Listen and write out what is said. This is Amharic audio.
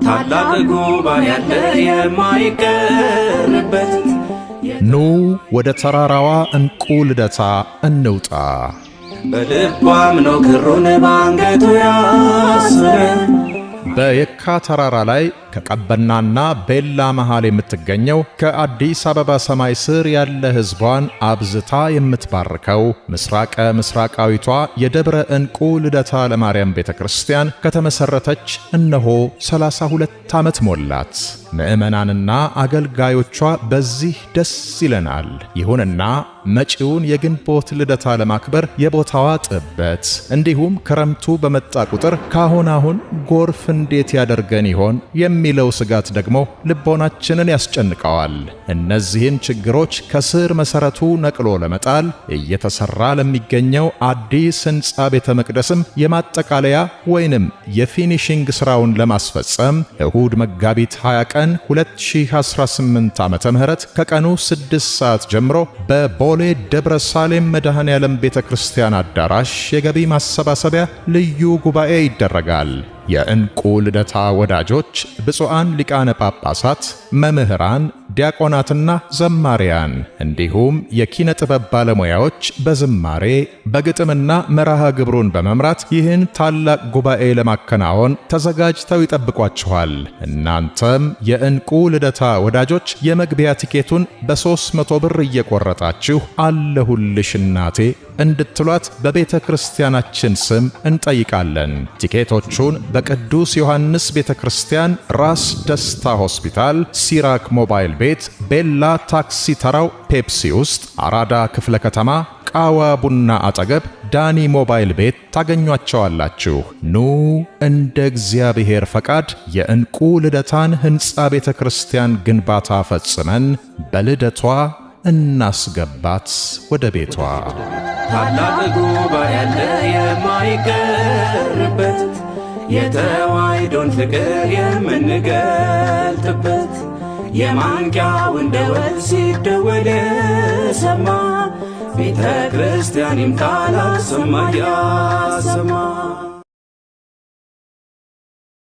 ታላቅ ጉባኤ ያለ የማይቀርበት ኑ ወደ ተራራዋ ዕንቁ ልደታ እንውጣ። በልቧም ነው ክሩን ባንገቱ ያሰረ በየካ ተራራ ላይ ከቀበናና ቤላ መሃል የምትገኘው ከአዲስ አበባ ሰማይ ስር ያለ ሕዝቧን አብዝታ የምትባርከው ምስራቃዊቷ የደብረ ዕንቁ ልደታ ለማርያም ቤተክርስቲያን ከተመሰረተች እነሆ 32 ዓመት ሞላት። ምዕመናንና አገልጋዮቿ በዚህ ደስ ይለናል። ይሁንና መጪውን የግንቦት ልደታ ለማክበር የቦታዋ ጥበት እንዲሁም ክረምቱ በመጣ ቁጥር ካሁን ጎርፍ እንዴት ያደርገን ይሆን የሚለው ስጋት ደግሞ ልቦናችንን ያስጨንቀዋል። እነዚህን ችግሮች ከስር መሰረቱ ነቅሎ ለመጣል እየተሰራ ለሚገኘው አዲስ ሕንጻ ቤተ መቅደስም የማጠቃለያ ወይንም የፊኒሺንግ ስራውን ለማስፈጸም እሁድ መጋቢት 20 ቀን 2018 ዓመተ ምህረት ከቀኑ 6 ሰዓት ጀምሮ በቦሌ ደብረ ሳሌም መድኃኔ ዓለም ቤተክርስቲያን አዳራሽ የገቢ ማሰባሰቢያ ልዩ ጉባኤ ይደረጋል። የዕንቁ ልደታ ወዳጆች ብፁዓን ሊቃነ ጳጳሳት፣ መምህራን፣ ዲያቆናትና ዘማሪያን እንዲሁም የኪነ ጥበብ ባለሙያዎች በዝማሬ በግጥምና መርሃ ግብሩን በመምራት ይህን ታላቅ ጉባኤ ለማከናወን ተዘጋጅተው ይጠብቋችኋል። እናንተም የዕንቁ ልደታ ወዳጆች የመግቢያ ቲኬቱን በ300 ብር እየቆረጣችሁ አለሁልሽ እናቴ እንድትሏት በቤተ ክርስቲያናችን ስም እንጠይቃለን። ቲኬቶቹን በቅዱስ ዮሐንስ ቤተክርስቲያን ራስ ደስታ ሆስፒታል ሲራክ ሞባይል ቤት ቤላ ታክሲ ተራው ፔፕሲ ውስጥ አራዳ ክፍለ ከተማ ቃዋ ቡና አጠገብ ዳኒ ሞባይል ቤት ታገኟቸዋላችሁ። ኑ እንደ እግዚአብሔር ፈቃድ የዕንቁ ልደታን ሕንጻ ቤተክርስቲያን ግንባታ ፈጽመን በልደቷ እናስገባት ወደ ቤቷ። ታላቅ ጉባኤ ያለ የማይቀርበት የተዋሕዶን ፍቅር የምንገልጥበት የማንቂያውን ደወል ሲደወል ሰማ ቤተ ክርስቲያን ይምጣ ላሰማ ያሰማ